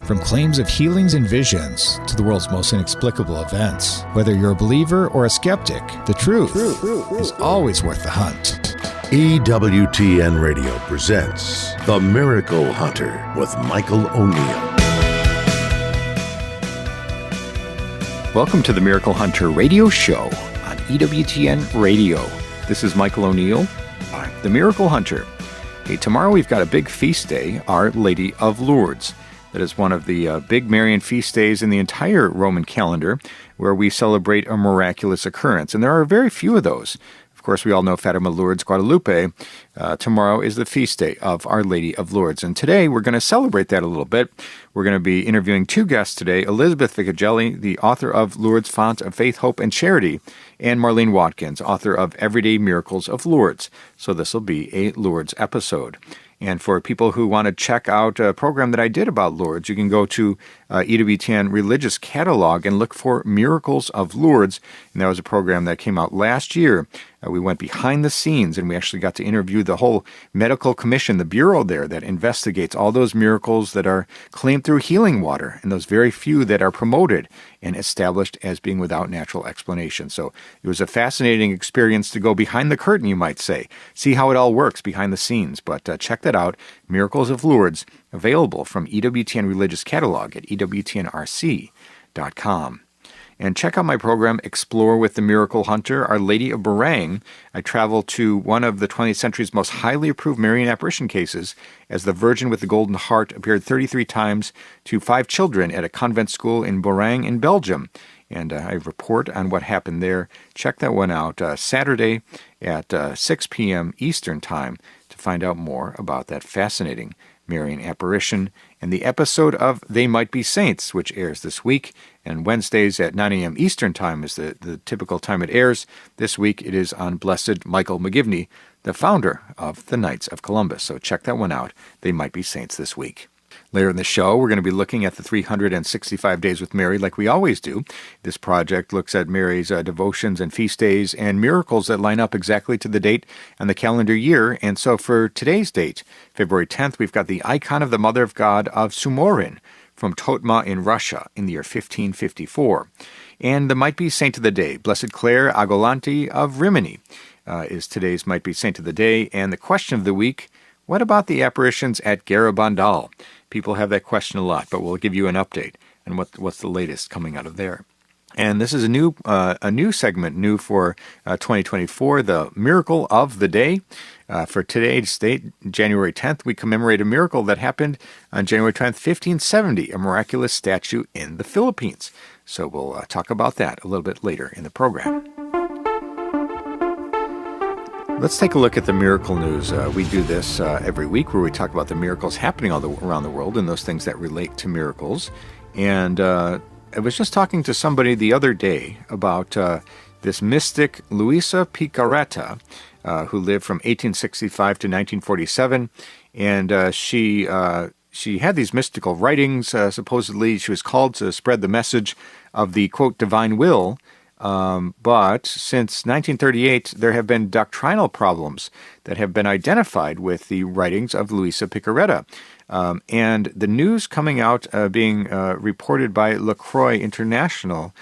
From claims of healings and visions to the world's most inexplicable events, whether you're a believer or a skeptic, the truth is always worth the hunt. EWTN Radio presents The Miracle Hunter with Michael O'Neill. Welcome to the Miracle Hunter radio show on EWTN Radio. This is Michael O'Neill, the Miracle Hunter. Hey, tomorrow we've got a big feast day, Our Lady of Lourdes. That is one of the big Marian feast days in the entire Roman calendar, where we celebrate a miraculous occurrence. And there are very few of those. Of course, we all know Fatima, Lourdes, Guadalupe. Tomorrow is the feast day of Our Lady of Lourdes. And today we're going to celebrate that a little bit. We're going to be interviewing two guests today, Elizabeth Ficocelli, the author of Lourdes, Font of Faith, Hope, and Charity, and Marlene Watkins, author of Everyday Miracles of Lourdes. So this will be a Lourdes episode. And for people who want to check out a program that I did about Lourdes, you can go to EWTN Religious Catalog and look for Miracles of Lourdes. And that was a program that came out last year. We went behind the scenes, and we actually got to interview the whole medical commission, the bureau there that investigates all those miracles that are claimed through healing water, and those very few that are promoted and established as being without natural explanation. So it was a fascinating experience to go behind the curtain, you might say, see how it all works behind the scenes. But check that out, Miracles of Lourdes, available from EWTN Religious Catalog at EWTNRC.com. And check out my program, Explore with the Miracle Hunter, Our Lady of Barang. I travel to one of the 20th century's most highly approved Marian apparition cases, as the Virgin with the Golden Heart appeared 33 times to 5 children at a convent school in Barang in Belgium. And I report on what happened there. Check that one out Saturday at 6 p.m. Eastern Time to find out more about that fascinating Marian apparition, and the episode of They Might Be Saints, which airs this week. And Wednesdays at 9 a.m. Eastern Time is the typical time it airs. This week it is on Blessed Michael McGivney, the founder of the Knights of Columbus. So check that one out. They Might Be Saints this week. Later in the show, we're going to be looking at the 365 Days with Mary like we always do. This project looks at Mary's devotions and feast days and miracles that line up exactly to the date and the calendar year. And so for today's date, February 10th, we've got the icon of the Mother of God of Sumorin from Totma in Russia in the year 1554. And the Might Be Saint of the Day, Blessed Clare Agolanti of Rimini, is today's Might Be Saint of the Day. And the question of the week, what about the apparitions at Garabandal? People have that question a lot, but we'll give you an update on what's the latest coming out of there. And this is a new segment, new for 2024, the Miracle of the Day. For today's date, January 10th, we commemorate a miracle that happened on January 10th, 1570, a miraculous statue in the Philippines. So we'll talk about that a little bit later in the program. Let's take a look at the miracle news. We do this every week where we talk about the miracles happening around the world and those things that relate to miracles. And I was just talking to somebody the other day about this mystic Luisa Picarreta, who lived from 1865 to 1947. And she had these mystical writings. Supposedly she was called to spread the message of the, quote, divine will. But since 1938, there have been doctrinal problems that have been identified with the writings of Luisa Picarreta. And the news coming out, being reported by LaCroix International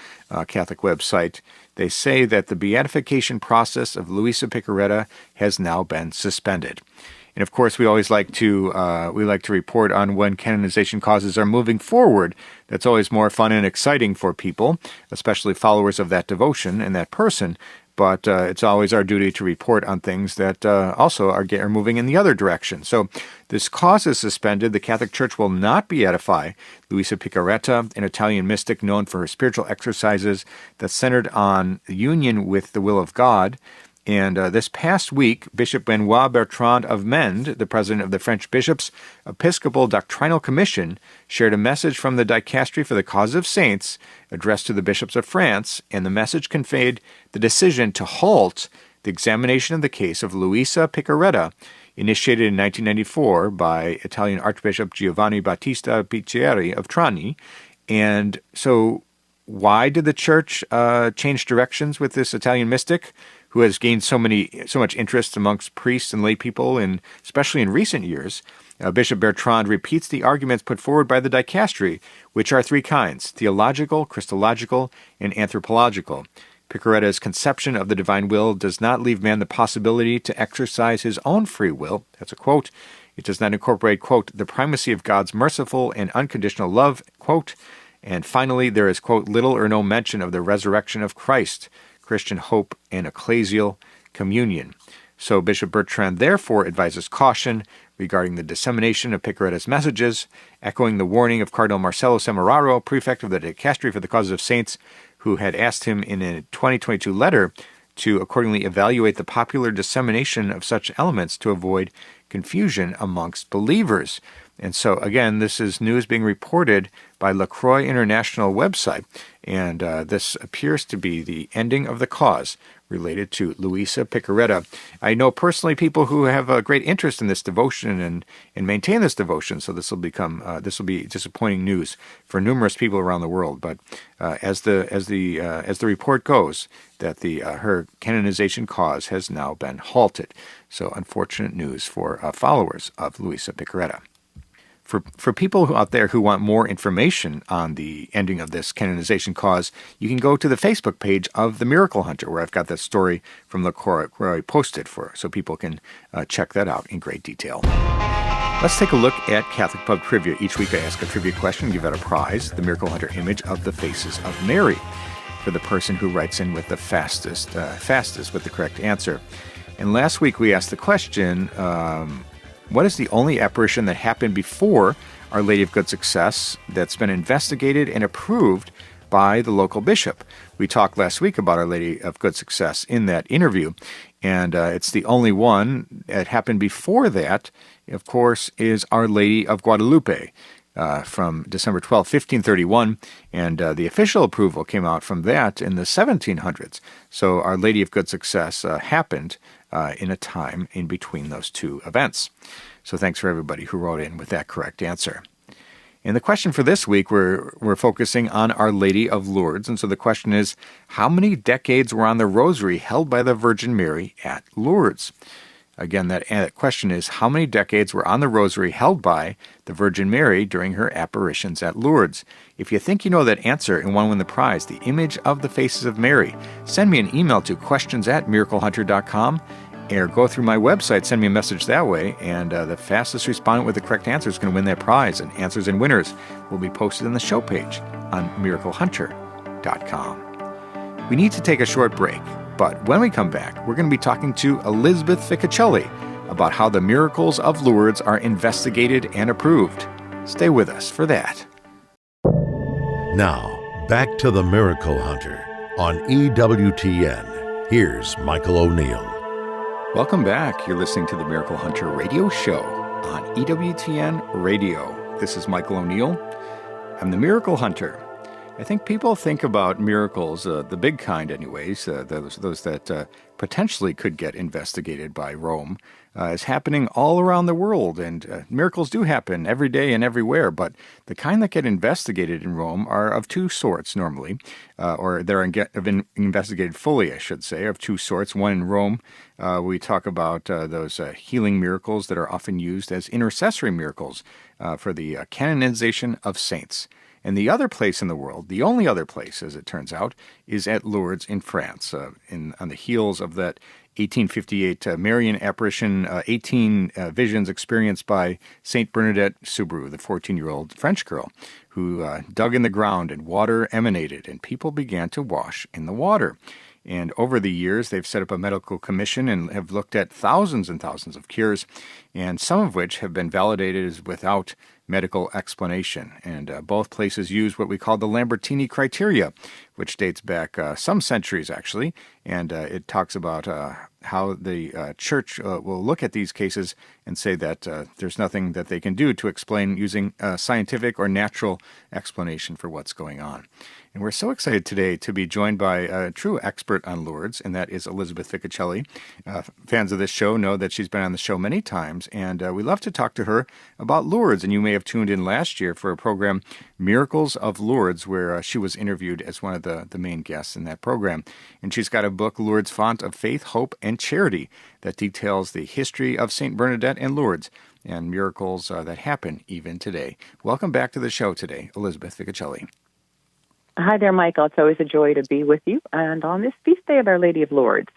Catholic website, they say that the beatification process of Luisa Picarreta has now been suspended. And of course, we always like to report on when canonization causes are moving forward. That's always more fun and exciting for people, especially followers of that devotion and that person. But it's always our duty to report on things that also are moving in the other direction. So this cause is suspended. The Catholic Church will not beatify Luisa Picarreta, an Italian mystic known for her spiritual exercises that centered on union with the will of God. And this past week, Bishop Benoit Bertrand of Mende, the president of the French Bishops' Episcopal Doctrinal Commission, shared a message from the Dicastery for the Cause of Saints addressed to the bishops of France, and the message conveyed the decision to halt the examination of the case of Luisa Picarreta, initiated in 1994 by Italian Archbishop Giovanni Battista Bicchieri of Trani. And so why did the Church change directions with this Italian mystic, who has gained so much interest amongst priests and lay people, and especially in recent years? Bishop Bertrand repeats the arguments put forward by the dicastery, which are three kinds: theological, Christological, and anthropological. Picaretta's conception of the divine will does not leave man the possibility to exercise his own free will. That's a quote. It does not incorporate, quote, the primacy of God's merciful and unconditional love, quote. And finally, there is, quote, little or no mention of the resurrection of Christ, Christian hope, and ecclesial communion. So Bishop Bertrand therefore advises caution regarding the dissemination of Picaretta's messages, echoing the warning of Cardinal Marcello Semeraro, prefect of the Dicastery for the Causes of Saints, who had asked him in a 2022 letter to accordingly evaluate the popular dissemination of such elements to avoid confusion amongst believers. And so, again, this is news being reported by LaCroix International website, and this appears to be the ending of the cause related to Luisa Picaretta. I know personally people who have a great interest in this devotion and maintain this devotion, so this will be disappointing news for numerous people around the world. But as the report goes, that her canonization cause has now been halted. So unfortunate news for followers of Luisa Picaretta. For people out there who want more information on the ending of this canonization cause, you can go to the Facebook page of The Miracle Hunter, where I've got that story from LaCroix posted so people can check that out in great detail. Let's take a look at Catholic Pub Trivia. Each week I ask a trivia question and give out a prize, the Miracle Hunter image of the faces of Mary, for the person who writes in with the fastest with the correct answer. And last week we asked the question, what is the only apparition that happened before Our Lady of Good Success that's been investigated and approved by the local bishop? We talked last week about Our Lady of Good Success in that interview, and it's the only one that happened before that, of course, is Our Lady of Guadalupe from December 12, 1531, and the official approval came out from that in the 1700s. So Our Lady of Good Success happened in a time in between those two events. So thanks for everybody who wrote in with that correct answer. And the question for this week, we're focusing on Our Lady of Lourdes. And so the question is, how many decades were on the rosary held by the Virgin Mary at Lourdes? Again, that question is, how many decades were on the rosary held by the Virgin Mary during her apparitions at Lourdes? If you think you know that answer and want to win the prize, the image of the faces of Mary, send me an email to questions@miraclehunter.com, or go through my website, send me a message that way, and the fastest respondent with the correct answer is going to win that prize, and answers and winners will be posted on the show page on miraclehunter.com. We need to take a short break, but when we come back, we're going to be talking to Elizabeth Ficocelli about how the miracles of Lourdes are investigated and approved. Stay with us for that. Now, back to the Miracle Hunter on EWTN. Here's Michael O'Neill. Welcome back. You're listening to the Miracle Hunter radio show on EWTN Radio. This is Michael O'Neill. I'm the Miracle Hunter. I think people think about miracles, the big kind anyways, those that potentially could get investigated by Rome, as happening all around the world. And miracles do happen every day and everywhere, but the kind that get investigated in Rome are of two sorts normally, or they're investigated fully, I should say, of two sorts. One in Rome, we talk about those healing miracles that are often used as intercessory miracles for the canonization of saints. And the other place in the world, the only other place, as it turns out, is at Lourdes in France, on the heels of that 1858 Marian apparition, 18 visions experienced by Saint Bernadette Soubirous, the 14-year-old French girl, who dug in the ground and water emanated, and people began to wash in the water. And over the years, they've set up a medical commission and have looked at thousands and thousands of cures, and some of which have been validated as without medical explanation. And both places use what we call the Lambertini criteria, which dates back some centuries, actually. And it talks about how the church will look at these cases and say that there's nothing that they can do to explain using scientific or natural explanation for what's going on. And we're so excited today to be joined by a true expert on Lourdes, and that is Elizabeth Ficocelli. Fans of this show know that she's been on the show many times, and we love to talk to her about Lourdes. And you may have tuned in last year for a program, Miracles of Lourdes, where she was interviewed as one of the main guests in that program. And she's got a book, Lourdes, Font of Faith, Hope, and Charity, that details the history of St. Bernadette and Lourdes. and miracles that happen even today. Welcome back to the show today, Elizabeth Ficocelli. Hi there, Michael. It's always a joy to be with you, and on this feast day of Our Lady of Lourdes.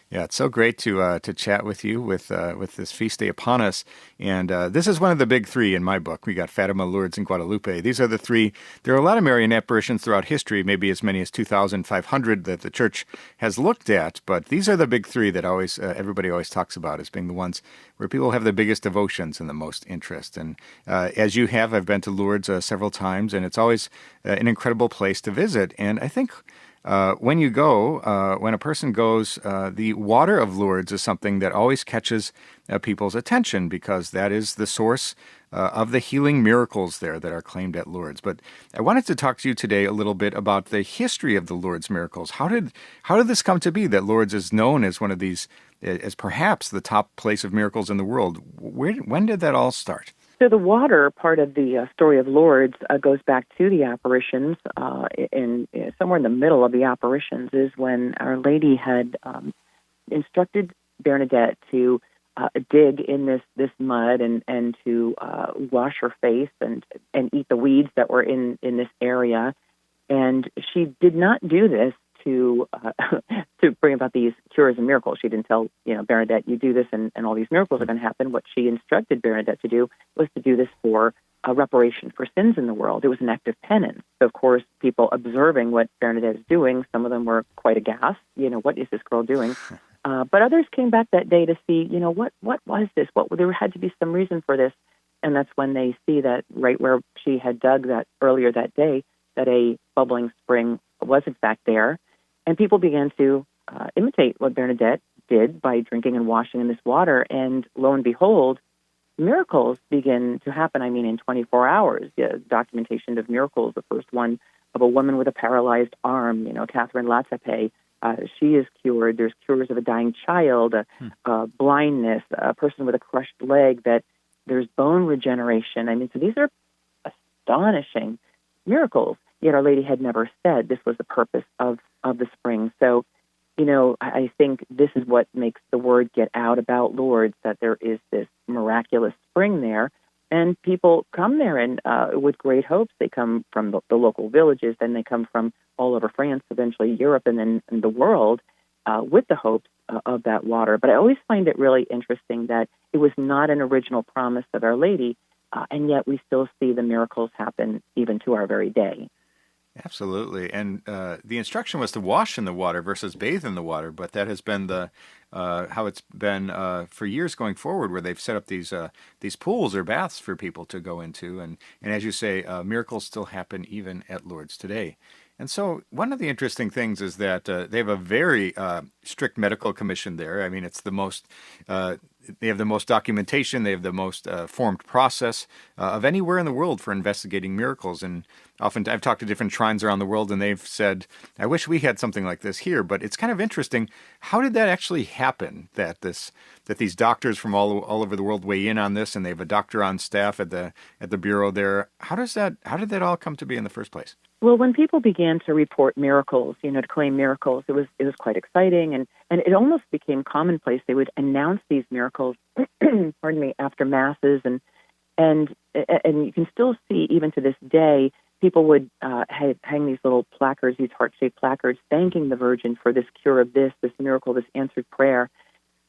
Yeah, it's so great to chat with you with this feast day upon us. And this is one of the big three in my book. We got Fatima, Lourdes, and Guadalupe. These are the three. There are a lot of Marian apparitions throughout history, maybe as many as 2,500 that the Church has looked at. But these are the big three that always everybody always talks about as being the ones where people have the biggest devotions and the most interest. And as you have, I've been to Lourdes several times, and it's always an incredible place to visit. And I think when you go, when a person goes, the water of Lourdes is something that always catches people's attention because that is the source of the healing miracles there that are claimed at Lourdes. But I wanted to talk to you today a little bit about the history of the Lourdes miracles. How did this come to be that Lourdes is known as one of these, as perhaps the top place of miracles in the world? When did that all start? So the water part of the story of Lourdes goes back to the apparitions. In somewhere in the middle of the apparitions is when Our Lady had instructed Bernadette to dig in this mud and to wash her face and eat the weeds that were in this area. And she did not do this to bring about these cures and miracles. She didn't tell Bernadette, you do this and all these miracles are going to happen. What she instructed Bernadette to do was to do this for a reparation for sins in the world. It was an act of penance. So, of course, people observing what Bernadette is doing, some of them were quite aghast. What is this girl doing? But others came back that day to see, what was this? There had to be some reason for this. And that's when they see that right where she had dug that earlier that day, that a bubbling spring was in fact there. And people began to imitate what Bernadette did by drinking and washing in this water. And lo and behold, miracles begin to happen. I mean, in 24 hours, documentation of miracles. The first one of a woman with a paralyzed arm, Catherine Latape. She is cured. There's cures of a dying child, blindness, a person with a crushed leg, that there's bone regeneration. I mean, so these are astonishing miracles. Yet Our Lady had never said this was the purpose of the spring. So, I think this is what makes the word get out about Lourdes, that there is this miraculous spring there. And people come there and with great hopes. They come from the local villages, then they come from all over France, eventually Europe, and then the world with the hopes of that water. But I always find it really interesting that it was not an original promise of Our Lady, and yet we still see the miracles happen even to our very day. Absolutely. And the instruction was to wash in the water versus bathe in the water, but that has been the how it's been for years going forward, where they've set up these pools or baths for people to go into. And as you say, miracles still happen even at Lourdes today. And so one of the interesting things is that they have a very strict medical commission there. I mean, it's the most, they have the most documentation, they have the most formed process of anywhere in the world for investigating miracles. And often I've talked to different shrines around the world, and they've said, I wish we had something like this here. But it's kind of interesting. How did that actually happen, that these doctors from all over the world weigh in on this, and they have a doctor on staff at the bureau there? How did that all come to be in the first place? Well, when people began to report miracles, to claim miracles, it was quite exciting, and it almost became commonplace. They would announce these miracles, pardon me, after masses, and you can still see even to this day, people would hang these little placards, these heart-shaped placards, thanking the Virgin for this cure of this miracle, this answered prayer.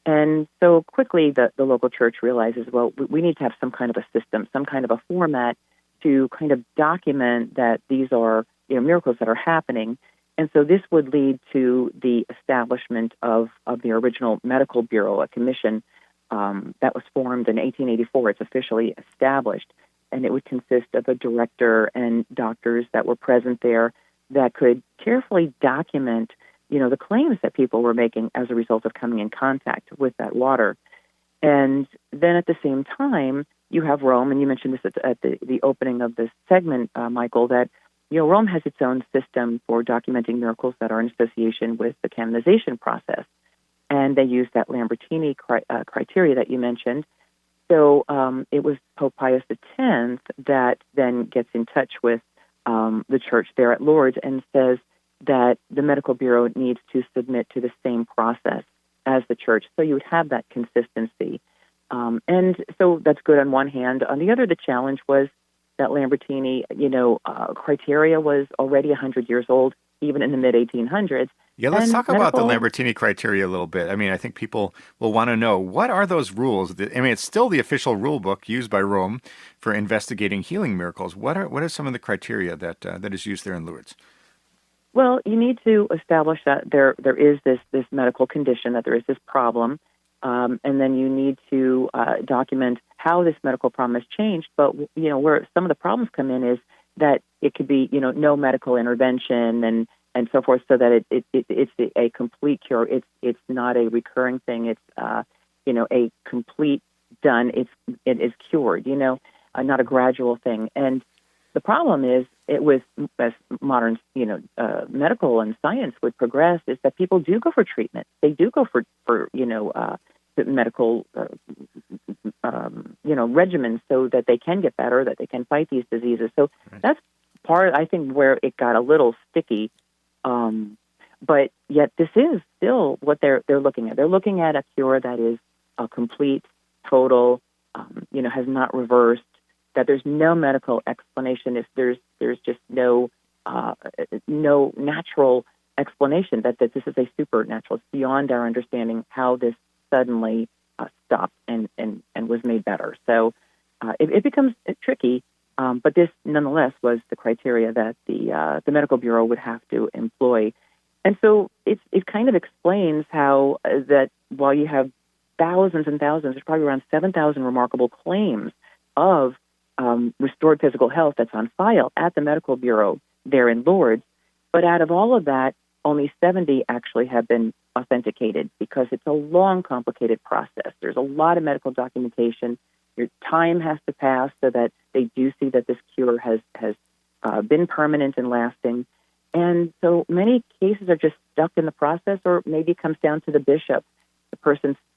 And so quickly, the local church realizes, well, we need to have some kind of a system, some kind of a format to kind of document that these are miracles that are happening. And so this would lead to the establishment of the original Medical Bureau, a commission that was formed in 1884. It's officially established, and it would consist of a director and doctors that were present there that could carefully document the claims that people were making as a result of coming in contact with that water. And then at the same time, you have Rome, and you mentioned this at the opening of this segment, Michael, that Rome has its own system for documenting miracles that are in association with the canonization process, and they use that Lambertini criteria that you mentioned. So it was Pope Pius X that then gets in touch with the church there at Lourdes and says that the Medical Bureau needs to submit to the same process as the church. So you would have that consistency. And so that's good on one hand. On the other, the challenge was that Lambertini, criteria was already 100 years old, even in the mid-1800s. Yeah, let's And talk about the Lambertini criteria a little bit. I mean, I think people will want to know, what are those rules? I mean, it's still the official rule book used by Rome for investigating healing miracles. What are some of the criteria that is used there in Lourdes? Well, you need to establish that there is this medical condition, that there is this problem, and then you need to document how this medical problem has changed. But where some of the problems come in is that it could be no medical intervention and so forth, so that it's a complete cure. It's not a recurring thing. It's a complete done. It is cured. Not a gradual thing. And the problem is, as modern, medical and science would progress, is that people do go for treatment. They do go for medical, regimens so that they can get better, that they can fight these diseases. So that's part, I think, where it got a little sticky. But yet, this is still what they're looking at. They're looking at a cure that is a complete, total, has not reversed. That there's no medical explanation. If there's just no natural explanation, that this is a supernatural. It's beyond our understanding how this suddenly stopped and was made better. So it becomes tricky, but this nonetheless was the criteria that the Medical Bureau would have to employ. And so it kind of explains how that while you have thousands and thousands, there's probably around 7,000 remarkable claims of restored physical health that's on file at the Medical Bureau there in Lourdes. But out of all of that, only 70 actually have been authenticated, because it's a long, complicated process. There's a lot of medical documentation. Your time has to pass so that they do see that this cure has been permanent and lasting. And so many cases are just stuck in the process, or maybe it comes down to the bishop.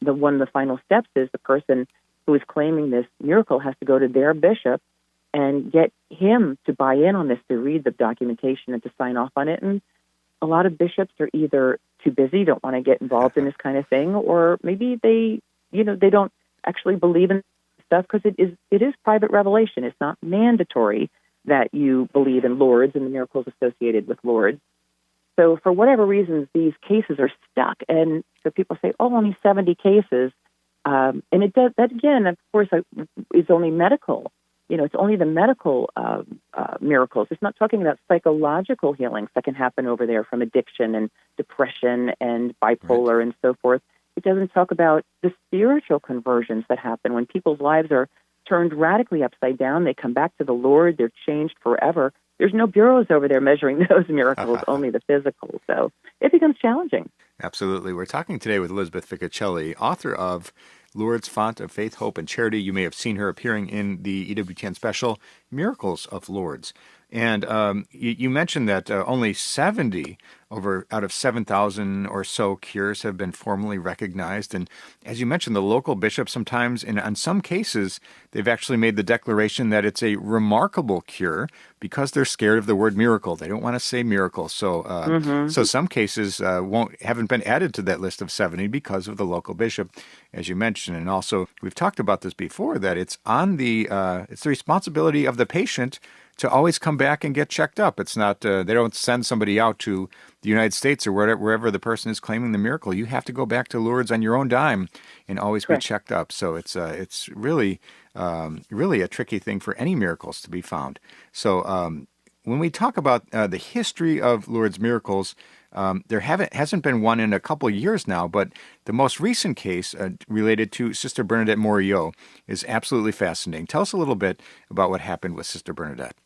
One of the final steps is the person who is claiming this miracle has to go to their bishop and get him to buy in on this, to read the documentation and to sign off on it. And a lot of bishops are either too busy, don't want to get involved in this kind of thing, or maybe they don't actually believe in stuff, because it is private revelation. It's not mandatory that you believe in Lourdes and the miracles associated with Lourdes. So for whatever reasons, these cases are stuck. And so people say, only 70 cases. And it does that again. Of course, is only medical. It's only the medical miracles. It's not talking about psychological healings that can happen over there from addiction and depression and bipolar and so forth. It doesn't talk about the spiritual conversions that happen when people's lives are turned radically upside down. They come back to the Lord. They're changed forever. There's no bureaus over there measuring those miracles, only the physical. So it becomes challenging. Absolutely. We're talking today with Elizabeth Ficocelli, author of Lourdes, Font of Faith, Hope, and Charity. You may have seen her appearing in the EWTN special, Miracles of Lourdes. And you mentioned that only 70 out of 7,000 or so cures have been formally recognized. And as you mentioned, the local bishop sometimes, and in some cases, they've actually made the declaration that it's a remarkable cure because they're scared of the word miracle. They don't want to say miracle. So so some cases haven't been added to that list of 70 because of the local bishop, as you mentioned. And also, we've talked about this before, that it's on it's the responsibility of the patient to always come back and get checked up. It's not, they don't send somebody out to the United States or wherever the person is claiming the miracle. You have to go back to Lourdes on your own dime and always be checked up. So it's really a tricky thing for any miracles to be found. So when we talk about the history of Lourdes miracles, there hasn't been one in a couple of years now, but the most recent case related to Sister Bernadette Morillo is absolutely fascinating. Tell us a little bit about what happened with Sister Bernadette.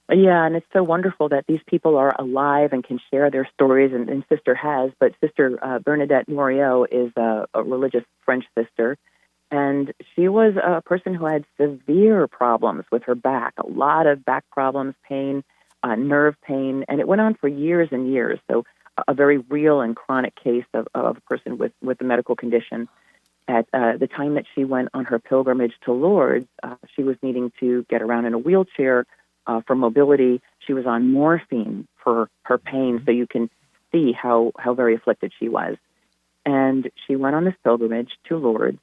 Yeah, and it's so wonderful that these people are alive and can share their stories, and Sister has. But Sister Bernadette Morillo is a religious French sister, and she was a person who had severe problems with her back, a lot of back problems, pain, nerve pain, and it went on for years and years. So a very real and chronic case of a person with a medical condition. At the time that she went on her pilgrimage to Lourdes, she was needing to get around in a wheelchair for mobility. She was on morphine for her pain, so you can see how very afflicted she was. And she went on this pilgrimage to Lourdes,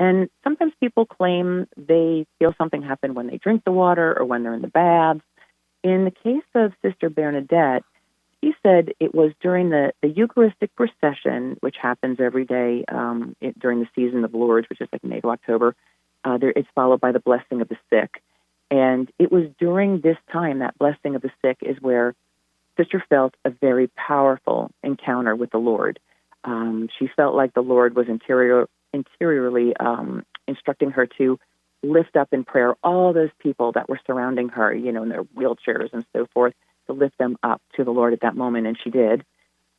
And sometimes people claim they feel something happen when they drink the water or when they're in the baths. In the case of Sister Bernadette, he said it was during the Eucharistic procession, which happens every day during the season of Lourdes, which is like May to October. It's followed by the blessing of the sick. And it was during this time, that blessing of the sick, is where Sister felt a very powerful encounter with the Lord. She felt like the Lord was interiorly instructing her to lift up in prayer all those people that were surrounding her, in their wheelchairs and so forth, to lift them up to the Lord at that moment, and she did.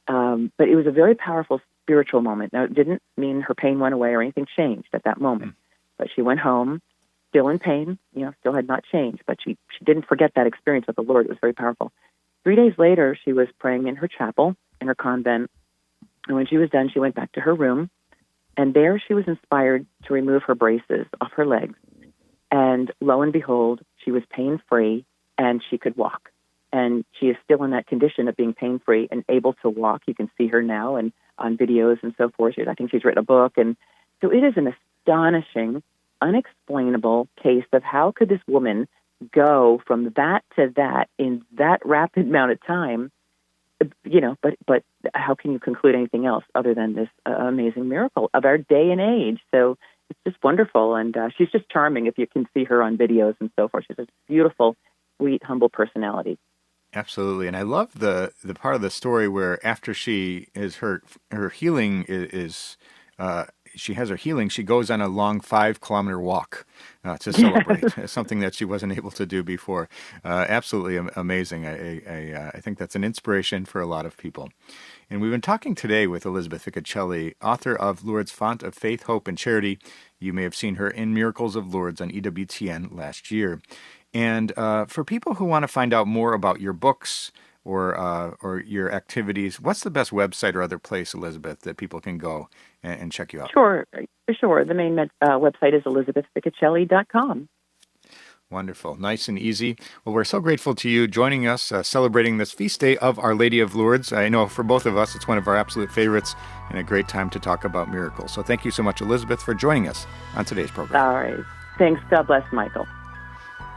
But it was a very powerful spiritual moment. Now, it didn't mean her pain went away or anything changed at that moment. But she went home, still in pain, still had not changed, but she didn't forget that experience with the Lord. It was very powerful. 3 days later, she was praying in her chapel, in her convent, and when she was done, she went back to her room, and there she was inspired to remove her braces off her legs. And lo and behold, she was pain-free, and she could walk. And she is still in that condition of being pain-free and able to walk. You can see her now and on videos and so forth. I think she's written a book. And so it is an astonishing, unexplainable case of how could this woman go from that to that in that rapid amount of time, but how can you conclude anything else other than this amazing miracle of our day and age? So it's just wonderful. And she's just charming if you can see her on videos and so forth. She's a beautiful, sweet, humble personality. Absolutely. And I love the part of the story where after she is her healing is she has her healing, she goes on a long 5-kilometer walk to celebrate, something that she wasn't able to do before. Absolutely amazing. I think that's an inspiration for a lot of people. And we've been talking today with Elizabeth Ficocelli, author of Lourdes, Font of Faith, Hope, and Charity. You may have seen her in Miracles of Lourdes on EWTN last year. And for people who want to find out more about your books or your activities, what's the best website or other place, Elizabeth, that people can go and check you out? Sure. The main website is elizabethficocelli.com. Wonderful. Nice and easy. Well, we're so grateful to you joining us, celebrating this feast day of Our Lady of Lourdes. I know for both of us, it's one of our absolute favorites and a great time to talk about miracles. So thank you so much, Elizabeth, for joining us on today's program. All right. Thanks. God bless, Michael.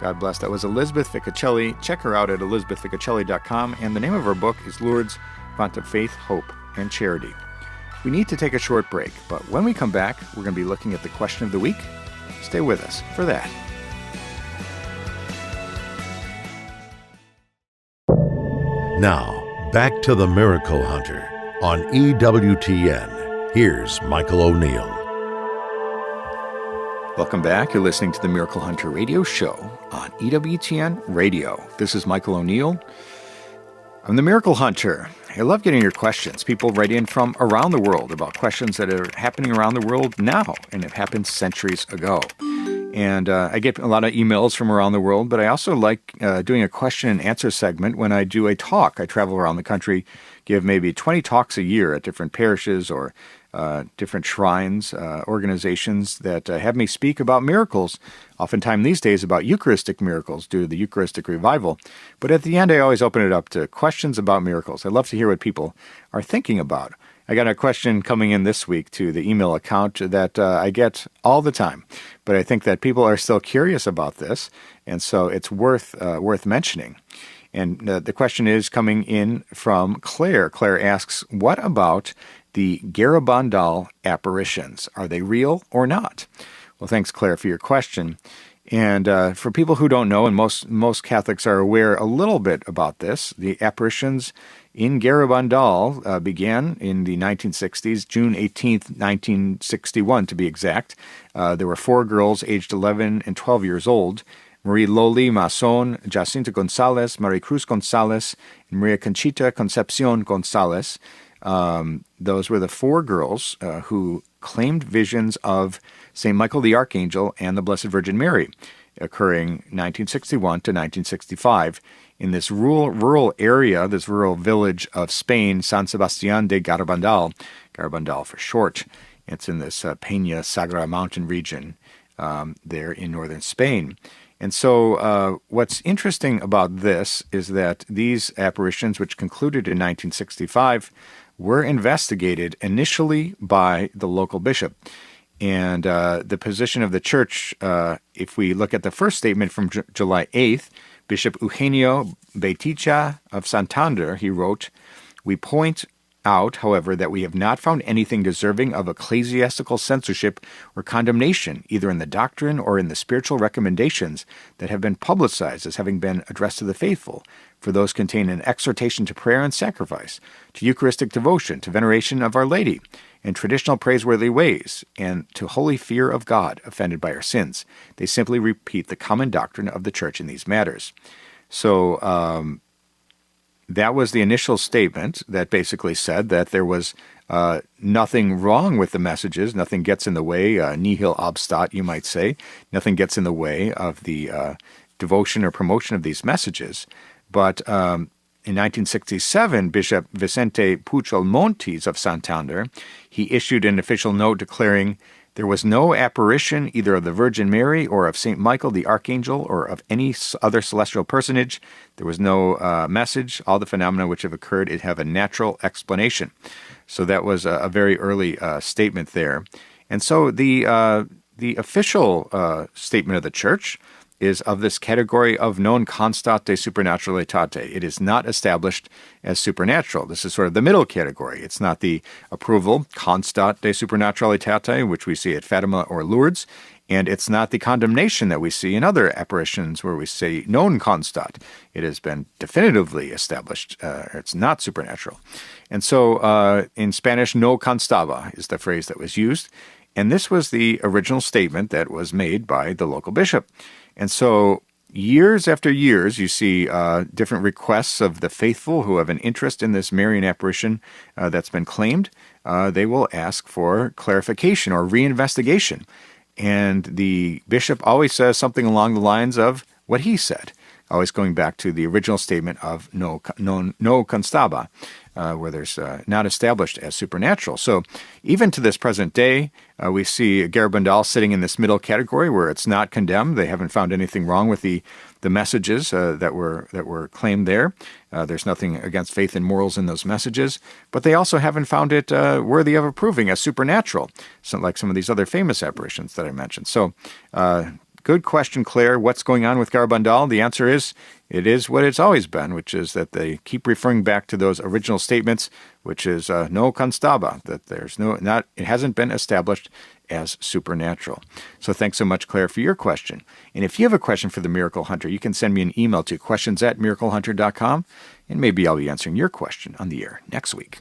God bless. That was Elizabeth Ficocelli. Check her out at elizabethficocelli.com. And the name of her book is Lourdes, Font of Faith, Hope, and Charity. We need to take a short break, but when we come back, we're going to be looking at the question of the week. Stay with us for that. Now, back to the Miracle Hunter on EWTN. Here's Michael O'Neill. Welcome back. You're listening to the Miracle Hunter radio show on EWTN Radio. This is Michael O'Neill. I'm the Miracle Hunter. I love getting your questions. People write in from around the world about questions that are happening around the world now and have happened centuries ago. And I get a lot of emails from around the world, but I also like doing a question and answer segment when I do a talk. I travel around the country, give maybe 20 talks a year at different parishes or different shrines, organizations that have me speak about miracles, oftentimes these days about Eucharistic miracles due to the Eucharistic revival. But at the end, I always open it up to questions about miracles. I love to hear what people are thinking about. I got a question coming in this week to the email account that I get all the time, but I think that people are still curious about this, and so it's worth mentioning. And the question is coming in from Claire. Claire asks, what about the Garabandal apparitions? Are they real or not? Well, thanks, Claire, for your question. And for people who don't know, and most Catholics are aware a little bit about this, the apparitions in Garabandal began in the 1960s, June 18th, 1961 to be exact. There were 4 girls aged 11 and 12 years old, Marie Loli Mason, Jacinta Gonzalez, Marie Cruz Gonzalez, and Maria Conchita Concepcion Gonzalez. Those were the 4 girls who claimed visions of St. Michael the Archangel and the Blessed Virgin Mary, occurring 1961 to 1965 in this rural area, this rural village of Spain, San Sebastián de Garabandal, Garabandal for short. It's in this Peña Sagra mountain region there in northern Spain. And so what's interesting about this is that these apparitions, which concluded in 1965, were investigated initially by the local bishop. And the position of the church, if we look at the first statement from July 8th, Bishop Eugenio Beiticha of Santander, he wrote, "We point out, however, that we have not found anything deserving of ecclesiastical censorship or condemnation, either in the doctrine or in the spiritual recommendations that have been publicized as having been addressed to the faithful, for those contain an exhortation to prayer and sacrifice, to Eucharistic devotion, to veneration of Our Lady, and traditional praiseworthy ways, and to holy fear of God, offended by our sins. They simply repeat the common doctrine of the Church in these matters." So, that was the initial statement that basically said that there was nothing wrong with the messages, nothing gets in the way, nihil obstat, you might say. Nothing gets in the way of the devotion or promotion of these messages. But in 1967, Bishop Vicente Puchol Montes of Santander, he issued an official note declaring, "There was no apparition either of the Virgin Mary or of St. Michael the Archangel or of any other celestial personage. There was no message. All the phenomena which have occurred have a natural explanation." So that was a very early statement there. And so the official statement of the Church is of this category of non constat de supernaturalitate. It is not established as supernatural. This is sort of the middle category. It's not the approval, constat de supernaturalitate, which we see at Fatima or Lourdes, and it's not the condemnation that we see in other apparitions where we say non constat. It has been definitively established. It's not supernatural. And so in Spanish, no constaba is the phrase that was used. And this was the original statement that was made by the local bishop. And so years after years, you see different requests of the faithful who have an interest in this Marian apparition that's been claimed. They will ask for clarification or reinvestigation. And the bishop always says something along the lines of what he said, always going back to the original statement of no constaba, where there's not established as supernatural. So even to this present day, we see Garabandal sitting in this middle category where it's not condemned. They haven't found anything wrong with the messages that were claimed there. There's nothing against faith and morals in those messages, but they also haven't found it worthy of approving as supernatural, like some of these other famous apparitions that I mentioned. So good question, Claire. What's going on with Garabandal? The answer is, it is what it's always been, which is that they keep referring back to those original statements, which is no constaba, that it hasn't been established as supernatural. So thanks so much, Claire, for your question. And if you have a question for the Miracle Hunter, you can send me an email to questions@miraclehunter.com, and maybe I'll be answering your question on the air next week.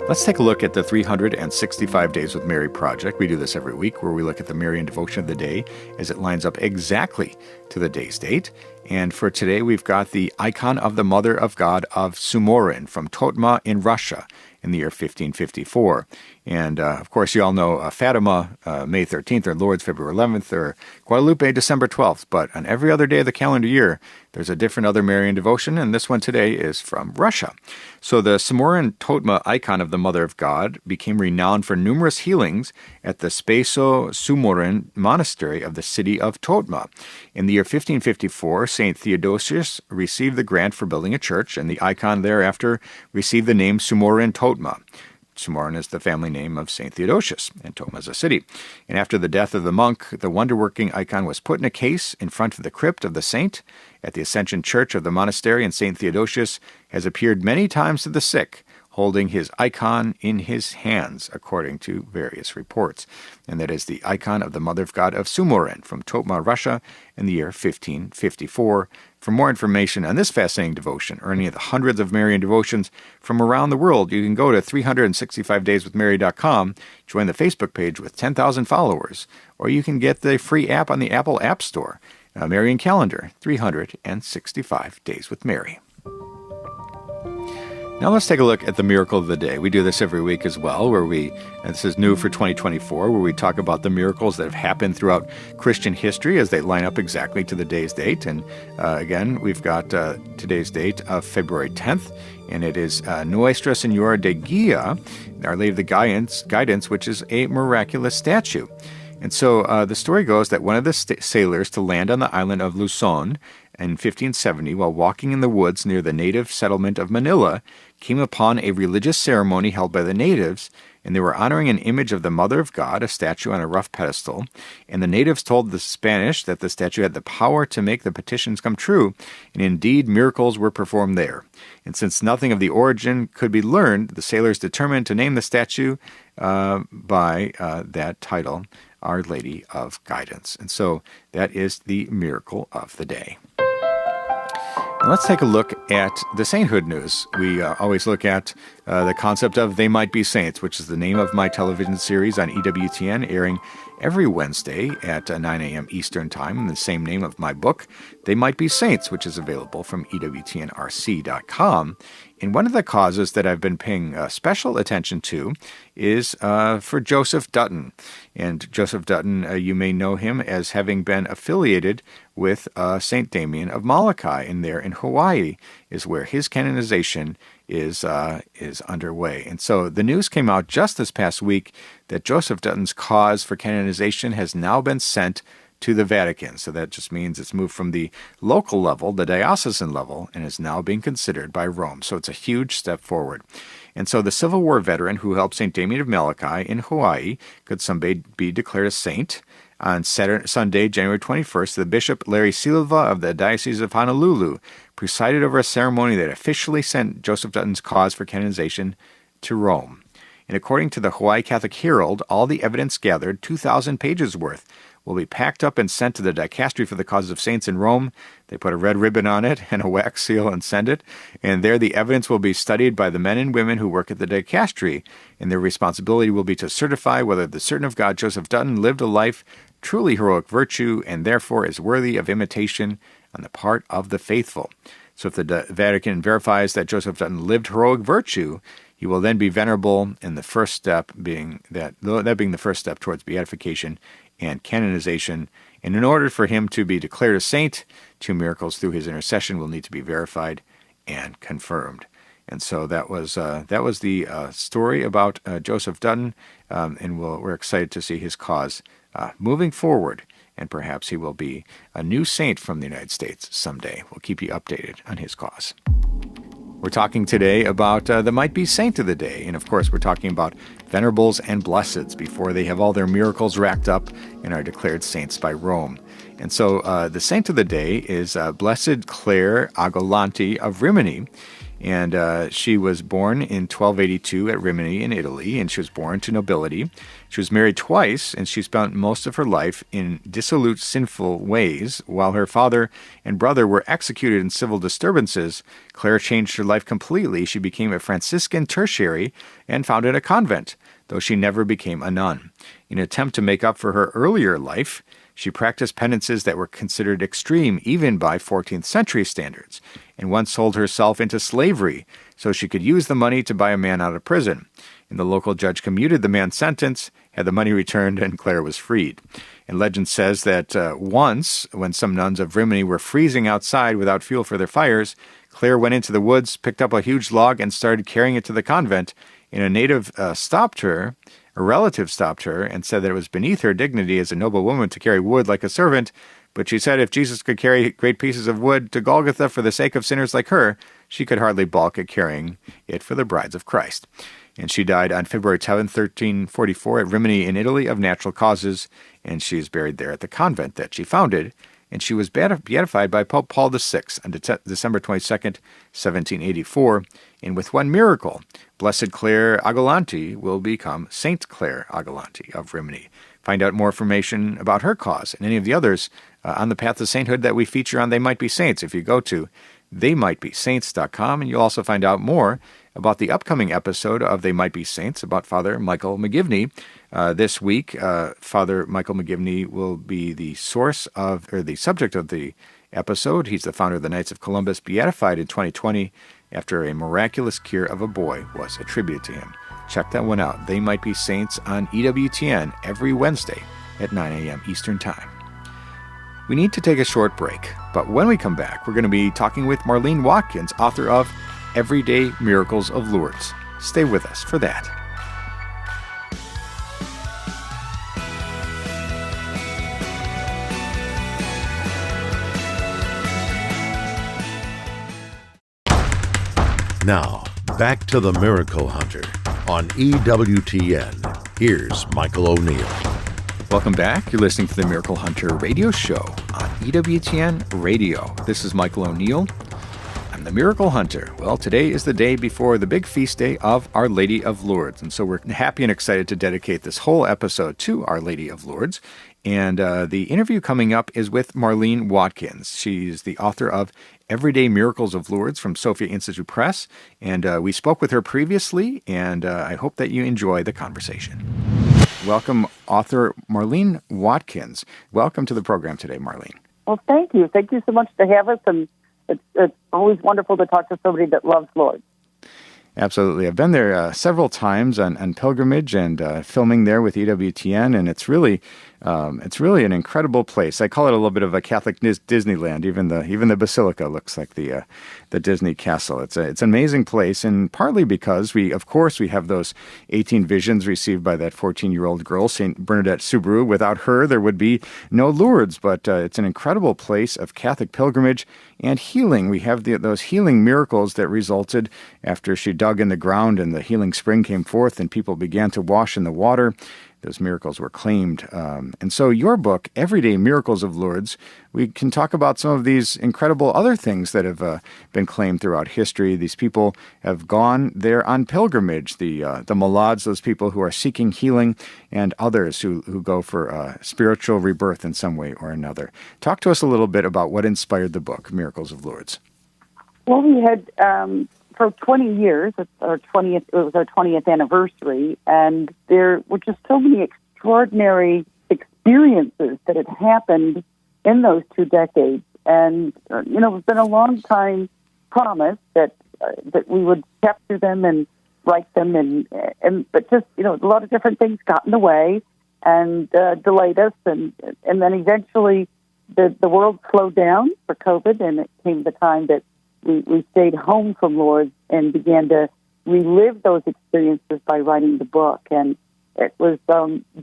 Let's take a look at the 365 Days with Mary project. We do this every week, where we look at the Marian devotion of the day as it lines up exactly to the day's date. And for today, we've got the icon of the Mother of God of Sumorin from Totma in Russia in the year 1554. And, of course, you all know Fatima, May 13th, or Lourdes, February 11th, or Guadalupe, December 12th. But on every other day of the calendar year, there's a different other Marian devotion, and this one today is from Russia. So the Sumorin Totma icon of the Mother of God became renowned for numerous healings at the Spaso Sumorin monastery of the city of Totma. In the year 1554, Saint Theodosius received the grant for building a church, and the icon thereafter received the name Sumorin Totma. Sumorin is the family name of St. Theodosius, and Totma is a city. And after the death of the monk, the wonder-working icon was put in a case in front of the crypt of the saint at the Ascension Church of the monastery, and St. Theodosius has appeared many times to the sick, holding his icon in his hands, according to various reports. And that is the icon of the Mother of God of Sumorin from Totma, Russia, in the year 1554. For more information on this fascinating devotion, or any of the hundreds of Marian devotions from around the world, you can go to 365dayswithmary.com, join the Facebook page with 10,000 followers, or you can get the free app on the Apple App Store, Marian Calendar, 365 Days with Mary. Now let's take a look at the miracle of the day. We do this every week as well, and this is new for 2024, where we talk about the miracles that have happened throughout Christian history as they line up exactly to the day's date. And again, we've got today's date of February 10th, and it is Nuestra Señora de Guía, Our Lady of the Guidance, which is a miraculous statue. And so the story goes that one of the sailors to land on the island of Luzon in 1570, while walking in the woods near the native settlement of Manila, came upon a religious ceremony held by the natives, and they were honoring an image of the Mother of God, a statue on a rough pedestal, and the natives told the Spanish that the statue had the power to make the petitions come true, and indeed miracles were performed there. And since nothing of the origin could be learned, the sailors determined to name the statue by that title, Our Lady of Guidance. And so that is the miracle of the day. Now let's take a look at the sainthood news. We always look at the concept of They Might Be Saints, which is the name of my television series on EWTN, airing every Wednesday at 9 a.m. Eastern Time, and the same name of my book, They Might Be Saints, which is available from EWTNRC.com. And one of the causes that I've been paying special attention to is for Joseph Dutton. And Joseph Dutton, you may know him as having been affiliated with St. Damien of Molokai, and there in Hawaii is where his canonization is underway. And so the news came out just this past week that Joseph Dutton's cause for canonization has now been sent to the Vatican. So that just means it's moved from the local level, the diocesan level, and is now being considered by Rome. So it's a huge step forward. And so the Civil War veteran who helped St. Damien of Molokai in Hawaii could someday be declared a saint. On Sunday, January 21st, the Bishop Larry Silva of the Diocese of Honolulu presided over a ceremony that officially sent Joseph Dutton's cause for canonization to Rome. And according to the Hawaii Catholic Herald, all the evidence gathered, 2,000 pages worth, will be packed up and sent to the Dicastery for the Causes of Saints in Rome. They put a red ribbon on it and a wax seal and send it. And there the evidence will be studied by the men and women who work at the Dicastery. And their responsibility will be to certify whether the servant of God, Joseph Dutton, lived a life truly heroic virtue and therefore is worthy of imitation on the part of the faithful. So if the Vatican verifies that Joseph Dutton lived heroic virtue, he will then be venerable, and the first step being that being the first step towards beatification and canonization. And in order for him to be declared a saint, 2 miracles through his intercession will need to be verified and confirmed. And so that was the story about Joseph Dutton, and we're excited to see his cause moving forward, and perhaps he will be a new saint from the United States someday. We'll keep you updated on his cause. We're talking today about the Might Be Saint of the Day, and of course we're talking about venerables and blesseds before they have all their miracles racked up and are declared saints by Rome. And so the saint of the day is Blessed Clare Agolanti of Rimini. And she was born in 1282 at Rimini in Italy, and she was born to nobility. She was married twice, and she spent most of her life in dissolute, sinful ways. While her father and brother were executed in civil disturbances, Clare changed her life completely. She became a Franciscan tertiary and founded a convent, though she never became a nun. In an attempt to make up for her earlier life, she practiced penances that were considered extreme even by 14th century standards, and once sold herself into slavery so she could use the money to buy a man out of prison. And the local judge commuted the man's sentence, had the money returned, and Clare was freed. And legend says that once, when some nuns of Rimini were freezing outside without fuel for their fires, Clare went into the woods, picked up a huge log, and started carrying it to the convent. And a native a relative stopped her and said that it was beneath her dignity as a noble woman to carry wood like a servant, but she said if Jesus could carry great pieces of wood to Golgotha for the sake of sinners like her, she could hardly balk at carrying it for the brides of Christ. And she died on February 7, 1344 at Rimini in Italy of natural causes, and she is buried there at the convent that she founded. And she was beatified by Pope Paul VI on December 22nd, 1784. And with one miracle, Blessed Clare Agolanti will become Saint Clare Agolanti of Rimini. Find out more information about her cause and any of the others on the path to sainthood that we feature on They Might Be Saints if you go to theymightbesaints.com. And you'll also find out more about the upcoming episode of They Might Be Saints about Father Michael McGivney. This week, Father Michael McGivney will be the subject of the episode. He's the founder of the Knights of Columbus, beatified in 2020 after a miraculous cure of a boy was attributed to him. Check that one out. They Might Be Saints on EWTN every Wednesday at 9 a.m. Eastern Time. We need to take a short break, but when we come back, we're going to be talking with Marlene Watkins, author of Everyday Miracles of Lourdes. Stay with us for that. Now, back to the Miracle Hunter on EWTN. Here's Michael O'Neill. Welcome back. You're listening to the Miracle Hunter radio show on EWTN Radio. This is Michael O'Neill. I'm the Miracle Hunter. Well, today is the day before the big feast day of Our Lady of Lourdes. And so we're happy and excited to dedicate this whole episode to Our Lady of Lourdes. And the interview coming up is with Marlene Watkins. She's the author of Everyday Miracles of Lourdes from Sophia Institute Press. And we spoke with her previously, and I hope that you enjoy the conversation. Welcome, author Marlene Watkins. Welcome to the program today, Marlene. Well, thank you. Thank you so much to have us. And it's always wonderful to talk to somebody that loves Lourdes. Absolutely. I've been there several times on pilgrimage and filming there with EWTN, and it's really an incredible place. I call it a little bit of a Catholic Disneyland. Even the basilica looks like the Disney castle. It's an amazing place, and partly because we have those 18 visions received by that 14-year-old girl, Saint Bernadette Soubirous. Without her, there would be no Lourdes. But it's an incredible place of Catholic pilgrimage and healing. We have those healing miracles that resulted after she dug in the ground and the healing spring came forth and people began to wash in the water. Those miracles were claimed. And so your book, Everyday Miracles of Lourdes, we can talk about some of these incredible other things that have been claimed throughout history. These people have gone there on pilgrimage, the Malades, those people who are seeking healing, and others who go for spiritual rebirth in some way or another. Talk to us a little bit about what inspired the book, Miracles of Lourdes. Well, we had... for 20 years, it was our 20th anniversary, and there were just so many extraordinary experiences that had happened in those 2 decades. And, it's been a long time promise that we would capture them and write them, but just, a lot of different things got in the way and delayed us, and then eventually the world slowed down for COVID, and it came the time that we stayed home from Lourdes and began to relive those experiences by writing the book. And it was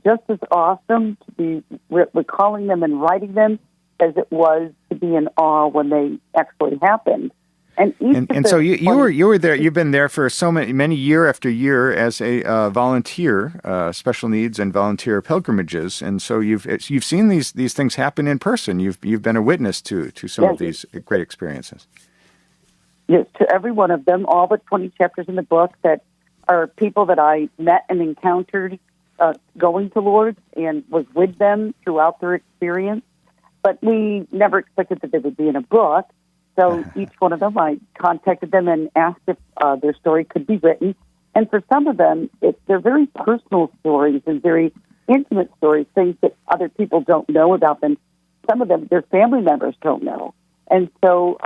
just as awesome to be recalling them and writing them as it was to be in awe when they actually happened. And so you were there. You've been there for so many year after year as a volunteer, special needs and volunteer pilgrimages. And so you've seen these things happen in person. You've been a witness to some of these great experiences. Yes, to every one of them, all but 20 chapters in the book that are people that I met and encountered going to Lourdes and was with them throughout their experience. But we never expected that they would be in a book. So each one of them, I contacted them and asked if their story could be written. And for some of them, they're very personal stories and very intimate stories, things that other people don't know about them. Some of them, their family members don't know. And so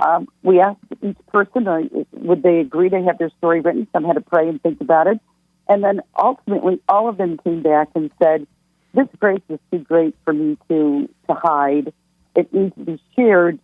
we asked each person, would they agree to have their story written? Some had to pray and think about it. And then ultimately, all of them came back and said, this grace is too great for me to hide. It needs to be shared,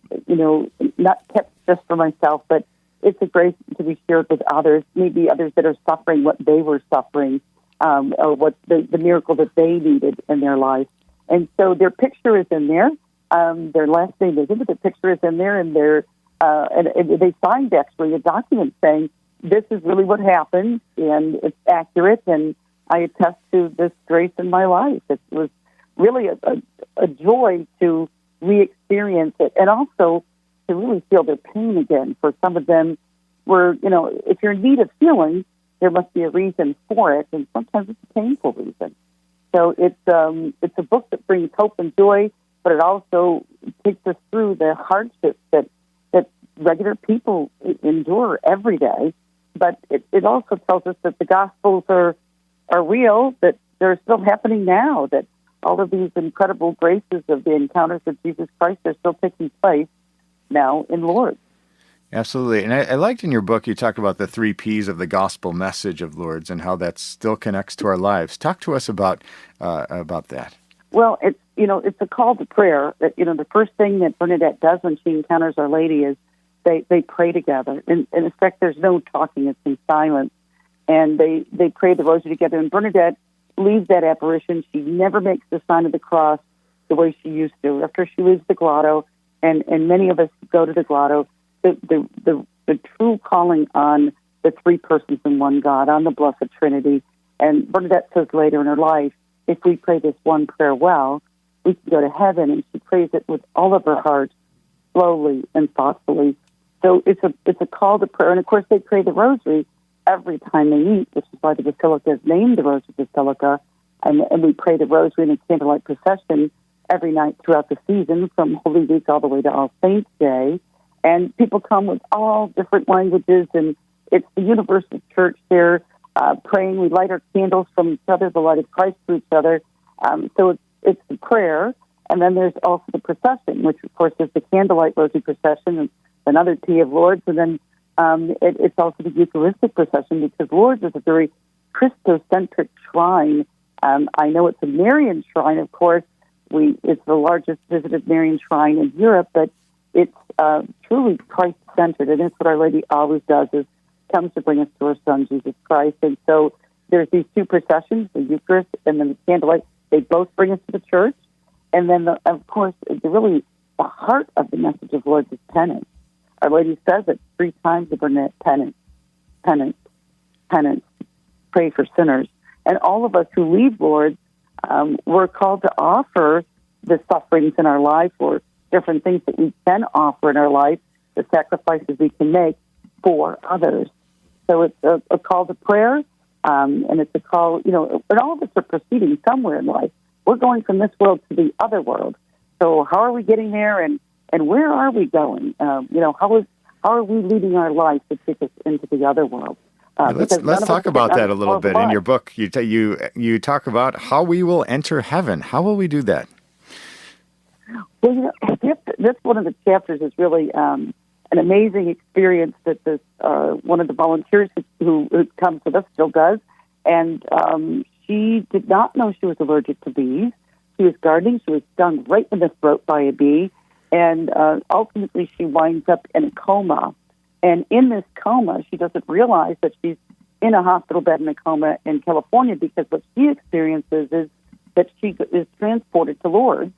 not kept just for myself, but it's a grace to be shared with others, maybe others that are suffering what they were suffering, or what the miracle that they needed in their life. And so their picture is in there. Their last name is in it. The picture is in there, and they signed actually a document saying this is really what happened, and it's accurate, and I attest to this grace in my life. It was really a joy to re-experience it, and also to really feel their pain again. For some of them, if you're in need of healing, there must be a reason for it, and sometimes it's a painful reason. So it's a book that brings hope and joy, but it also takes us through the hardships that regular people endure every day. But it also tells us that the Gospels are real, that they're still happening now, that all of these incredible graces of the encounters of Jesus Christ are still taking place now in Lourdes. Absolutely. And I liked in your book, you talk about the 3 Ps of the gospel message of Lourdes and how that still connects to our lives. Talk to us about that. Well, it's a call to prayer. The first thing that Bernadette does when she encounters Our Lady is they pray together. And in fact, there's no talking; it's in silence. And they pray the rosary together. And Bernadette leaves that apparition. She never makes the sign of the cross the way she used to. After she leaves the grotto, and many of us go to the grotto, the true calling on the three persons in one God, on the Blessed Trinity. And Bernadette says later in her life, if we pray this one prayer well, we can go to heaven. And she prays it with all of her heart, slowly and thoughtfully. So it's a call to prayer. And, of course, they pray the rosary every time they meet, which is why the Basilica is named the Rosary Basilica. And we pray the rosary in a candlelight procession every night throughout the season, from Holy Week all the way to All Saints' Day. And people come with all different languages, and it's the universal church there praying. We light our candles from each other, the light of Christ to each other. So it's the prayer, and then there's also the procession, which, of course, is the candlelight rosary procession, and another Tea of Lourdes, and then it's also the Eucharistic procession, because Lourdes is a very Christocentric shrine. I know it's a Marian shrine, of course. It's the largest visited Marian shrine in Europe, but it's truly Christ-centered, and that's what Our Lady always does, is comes to bring us to her Son, Jesus Christ. And so there's these two processions, the Eucharist and then the candlelight. They both bring us to the church. And then, of course, the heart of the message of Lourdes is penance. Our Lady says it 3 times to Bernadette: penance, penance, penance, pray for sinners. And all of us who leave Lourdes, we're called to offer the sufferings in our life, or different things that we can offer in our life, the sacrifices we can make for others. So it's a call to prayer, and it's a call, and all of us are proceeding somewhere in life. We're going from this world to the other world. So how are we getting there, and where are we going? How are we leading our life to take us into the other world? Let's talk about that a little bit. In your book, you talk about how we will enter heaven. How will we do that? Well, this one of the chapters is really an amazing experience that this one of the volunteers who comes with us still does. And she did not know she was allergic to bees. She was gardening. She was stung right in the throat by a bee. And ultimately, she winds up in a coma. And in this coma, she doesn't realize that she's in a hospital bed in a coma in California, because what she experiences is that she is transported to Lourdes.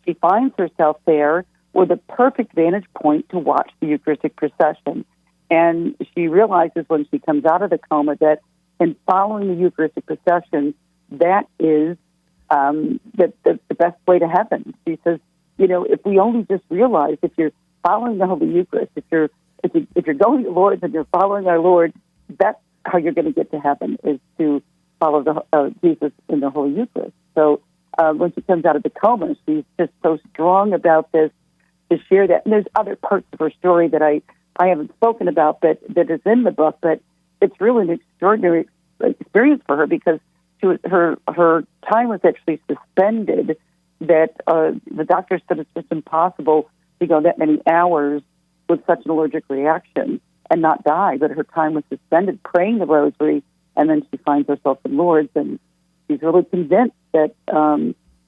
She finds herself there with a perfect vantage point to watch the Eucharistic procession. And she realizes when she comes out of the coma that in following the Eucharistic procession, that is the best way to heaven. She says, if we only just realize, if you're following the Holy Eucharist, if you're going to Lourdes and you're following our Lord, that's how you're going to get to heaven, is to follow Jesus in the Holy Eucharist. So when she comes out of the coma, she's just so strong about this, to share that. And there's other parts of her story that I haven't spoken about that is in the book, but it's really an extraordinary experience for her, because her time was actually suspended, that the doctor said it's just impossible to go that many hours with such an allergic reaction and not die. But her time was suspended praying the rosary, and then she finds herself in Lourdes, and she's really convinced that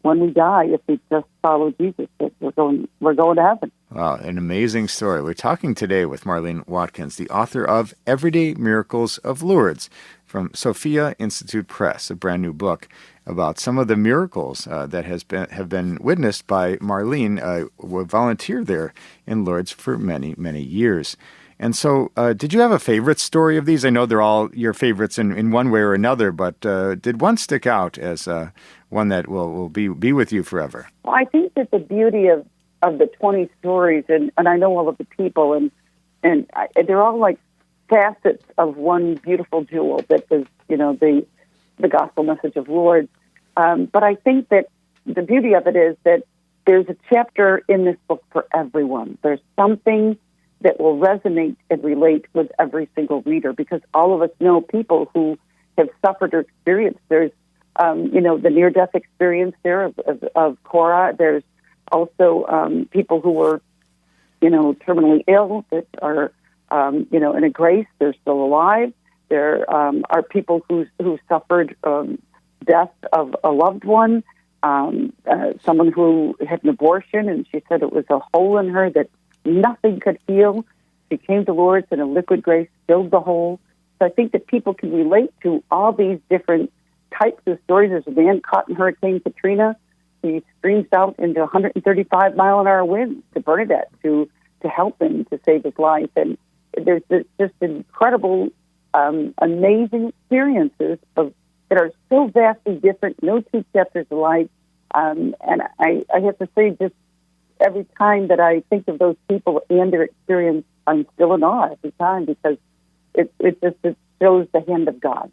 when we die, if we just follow Jesus, that we're going to heaven. Wow, an amazing story. We're talking today with Marlene Watkins, the author of Everyday Miracles of Lourdes, from Sophia Institute Press, a brand new book about some of the miracles that have been witnessed by Marlene, who volunteered there in Lourdes for many, many years. And so, did you have a favorite story of these? I know they're all your favorites in one way or another, but did one stick out as one that will be with you forever? Well, I think that the beauty of the 20 stories, and I know all of the people, and they're all like facets of one beautiful jewel that is, the gospel message of Lourdes. But I think that the beauty of it is that there's a chapter in this book for everyone. There's something that will resonate and relate with every single reader, because all of us know people who have suffered or experienced. There's, the near-death experience there of Cora. There's also people who were, terminally ill that are, in a grace. They're still alive. There are people who suffered death of a loved one, someone who had an abortion, and she said it was a hole in her that nothing could heal. She came to Lourdes, and a liquid grace filled the hole. So I think that people can relate to all these different types of stories. There's a man caught in Hurricane Katrina. He screams out into 135-mile-an-hour winds to Bernadette to help him to save his life. And there's just incredible amazing experiences that are so vastly different, no two chapters alike. And I have to say, just every time that I think of those people and their experience, I'm still in awe every time, because it shows the hand of God,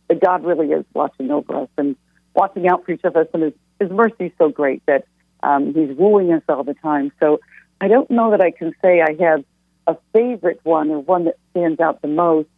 that God really is watching over us and watching out for each of us, and His mercy is so great that He's wooing us all the time. So I don't know that I can say I have a favorite one or one that stands out the most.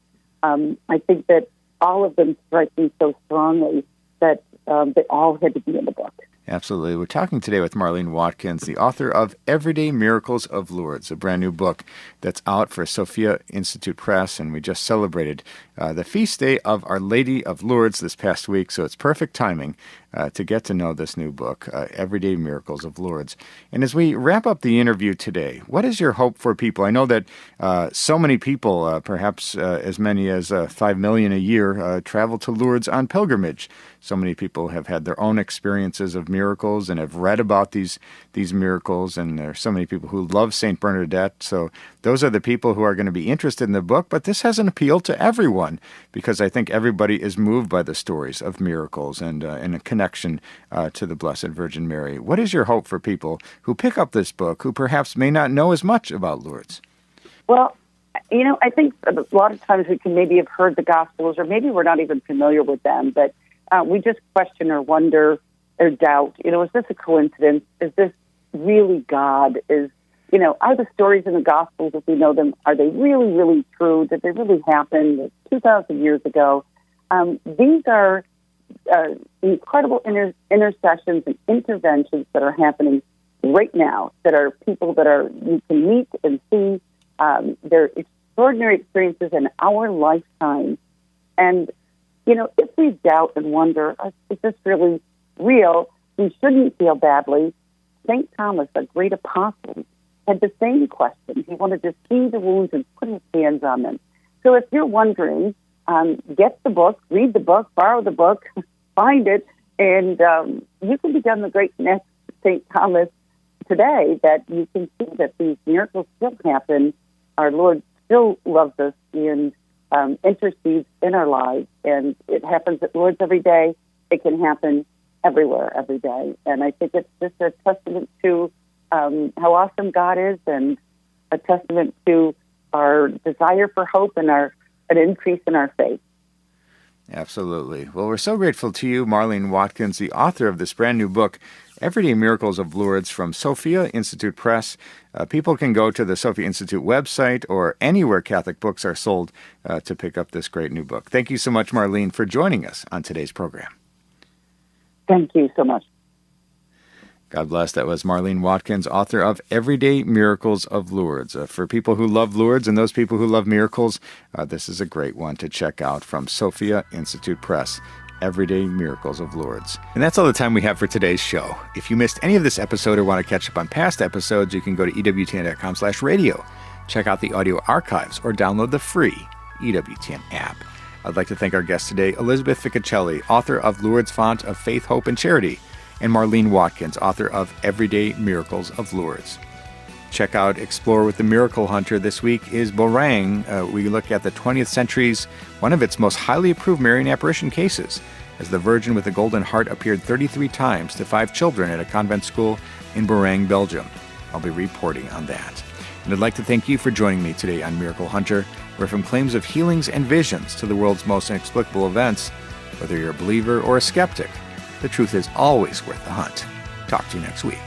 I think that all of them strike me so strongly that they all had to be in the book. Absolutely. We're talking today with Marlene Watkins, the author of Everyday Miracles of Lourdes, a brand new book that's out for Sophia Institute Press, and we just celebrated the feast day of Our Lady of Lourdes this past week, so it's perfect timing to get to know this new book, Everyday Miracles of Lourdes. And as we wrap up the interview today, what is your hope for people? I know that so many people, perhaps as many as 5 million a year, travel to Lourdes on pilgrimage. So many people have had their own experiences of miracles and have read about these miracles, and there are so many people who love St. Bernadette. So those are the people who are going to be interested in the book, but this has an appeal to everyone, because I think everybody is moved by the stories of miracles and a connection to the Blessed Virgin Mary. What is your hope for people who pick up this book who perhaps may not know as much about Lourdes? Well, I think a lot of times we can maybe have heard the Gospels, or maybe we're not even familiar with them, but we just question or wonder or doubt, is this a coincidence? Is this really God? Are the stories in the Gospels, if we know them, are they really, really true? Did they really happen 2,000 years ago? These are incredible intercessions and interventions that are happening right now, that are people that you can meet and see. They're extraordinary experiences in our lifetime. And, if we doubt and wonder, is this really real, we shouldn't feel badly. St. Thomas, a great apostle, had the same question. He wanted to see the wounds and put his hands on them. So if you're wondering, get the book, read the book, borrow the book, find it, and you can become the great next St. Thomas today, that you can see that these miracles still happen. Our Lord still loves us and intercedes in our lives, and it happens at Lourdes every day. It can happen everywhere every day. And I think it's just a testament to how awesome God is, and a testament to our desire for hope and an increase in our faith. Absolutely. Well, we're so grateful to you, Marlene Watkins, the author of this brand new book, Everyday Miracles of Lourdes, from Sophia Institute Press. People can go to the Sophia Institute website or anywhere Catholic books are sold to pick up this great new book. Thank you so much, Marlene, for joining us on today's program. Thank you so much. God bless. That was Marlene Watkins, author of Everyday Miracles of Lourdes. For people who love Lourdes and those people who love miracles, this is a great one to check out from Sophia Institute Press, Everyday Miracles of Lourdes. And that's all the time we have for today's show. If you missed any of this episode or want to catch up on past episodes, you can go to EWTN.com/radio, check out the audio archives, or download the free EWTN app. I'd like to thank our guest today, Elizabeth Ficocelli, author of Lourdes Font of Faith, Hope, and Charity, and Marlene Watkins, author of Everyday Miracles of Lourdes. Check out Explore with the Miracle Hunter. This week is Borang. We look at the 20th century's one of its most highly approved Marian apparition cases, as the Virgin with the Golden Heart appeared 33 times to 5 children at a convent school in Borang, Belgium. I'll be reporting on that. And I'd like to thank you for joining me today on Miracle Hunter, where from claims of healings and visions to the world's most inexplicable events, whether you're a believer or a skeptic, the truth is always worth the hunt. Talk to you next week.